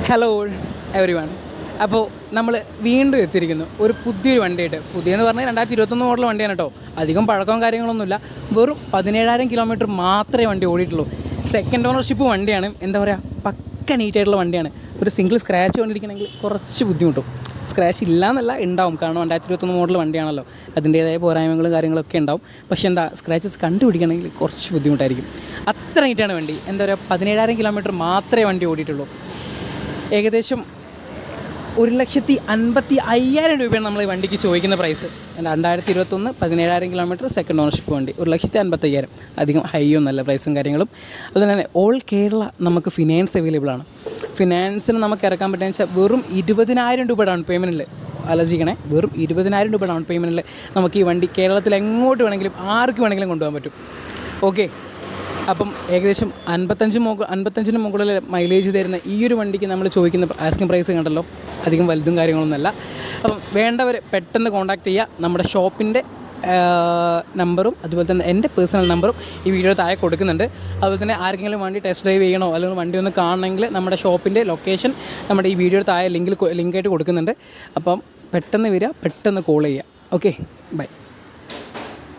Hello every one. അപ്പോൾ നമ്മൾ വീണ്ടും എത്തിയിരിക്കുന്നു ഒരു പുതിയൊരു വണ്ടിയായിട്ട്. പുതിയെന്ന് പറഞ്ഞാൽ 2021 മോഡൽ വണ്ടിയാണ് കേട്ടോ. അധികം പഴക്കവും കാര്യങ്ങളൊന്നുമില്ല. വെറും 17,000 കിലോമീറ്റർ മാത്രമേ വണ്ടി ഓടിയിട്ടുള്ളൂ. സെക്കൻഡ് ഓണർഷിപ്പ് വണ്ടിയാണ്. എന്താ പറയുക, പക്ക നീറ്റായിട്ടുള്ള വണ്ടിയാണ്. ഒരു സിംഗിൾ സ്ക്രാച്ച് കൊണ്ടിരിക്കണമെങ്കിൽ കുറച്ച് ബുദ്ധിമുട്ടും. സ്ക്രാച്ച് ഇല്ലയെന്നല്ല, ഉണ്ടാവും. കാരണം 2021 മോഡൽ വണ്ടിയാണല്ലോ, അതിൻ്റേതായ പോരായ്മകളും കാര്യങ്ങളൊക്കെ ഉണ്ടാവും. പക്ഷേ എന്താ, സ്ക്രാച്ചസ് കണ്ടുപിടിക്കണമെങ്കിൽ കുറച്ച് ബുദ്ധിമുട്ടായിരിക്കും. അത്ര നീറ്റാണ് വണ്ടി. എന്താ പറയുക, 17,000 കിലോമീറ്റർ മാത്രമേ വണ്ടി ഓടിയിട്ടുള്ളൂ. ഏകദേശം 1,55,000 രൂപയാണ് നമ്മൾ ഈ വണ്ടിക്ക് ചോദിക്കുന്ന പ്രൈസ്. 2021 17,000 കിലോമീറ്റർ സെക്കൻഡ് ഓണർഷിപ്പ് വണ്ടി 1,55,000. അധികം ഹൈ ഒന്നല്ല പ്രൈസും കാര്യങ്ങളും. അതുപോലെ തന്നെ ഓൾ കേരള നമുക്ക് ഫിനാൻസ് അവൈലബിൾ ആണ്. ഫിനാൻസിന് നമുക്ക് ഇറക്കാൻ പറ്റുകയെന്ന് വെച്ചാൽ വെറും 20,000 രൂപ ഡൗൺ പേയ്മെൻറ്റിൽ, ആലോചിക്കണേ, വെറും 20,000 രൂപ ഡൗൺ പേയ്മെൻറ്റിൽ നമുക്ക് ഈ വണ്ടി കേരളത്തിൽ എങ്ങോട്ട് വേണമെങ്കിലും ആർക്ക് വേണമെങ്കിലും കൊണ്ടുപോകാൻ പറ്റും. ഓക്കെ, അപ്പം ഏകദേശം 55-ന് മുകളിൽ മൈലേജ് തരുന്ന ഈ ഒരു വണ്ടിക്ക് നമ്മൾ ചോദിക്കുന്ന ആസ്കിങ് പ്രൈസ് കണ്ടല്ലോ, അധികം വലുതും കാര്യങ്ങളൊന്നുമല്ല. അപ്പം വേണ്ടവർ പെട്ടെന്ന് കോൺടാക്റ്റ് ചെയ്യുക. നമ്മുടെ ഷോപ്പിൻ്റെ നമ്പറും അതുപോലെ തന്നെ എൻ്റെ പേഴ്സണൽ നമ്പറും ഈ വീഡിയോ താഴെ കൊടുക്കുന്നുണ്ട്. അതുപോലെ തന്നെ ആർക്കെങ്കിലും വണ്ടി ടെസ്റ്റ് ഡ്രൈവ് ചെയ്യണോ അല്ലെങ്കിൽ വണ്ടി ഒന്ന് കാണണമെങ്കിൽ നമ്മുടെ ഷോപ്പിൻ്റെ ലൊക്കേഷൻ നമ്മുടെ ഈ വീഡിയോ താഴെ ലിങ്കായിട്ട് കൊടുക്കുന്നുണ്ട്. അപ്പം പെട്ടെന്ന് വരിക, പെട്ടെന്ന് കോൾ ചെയ്യുക. Okay, by.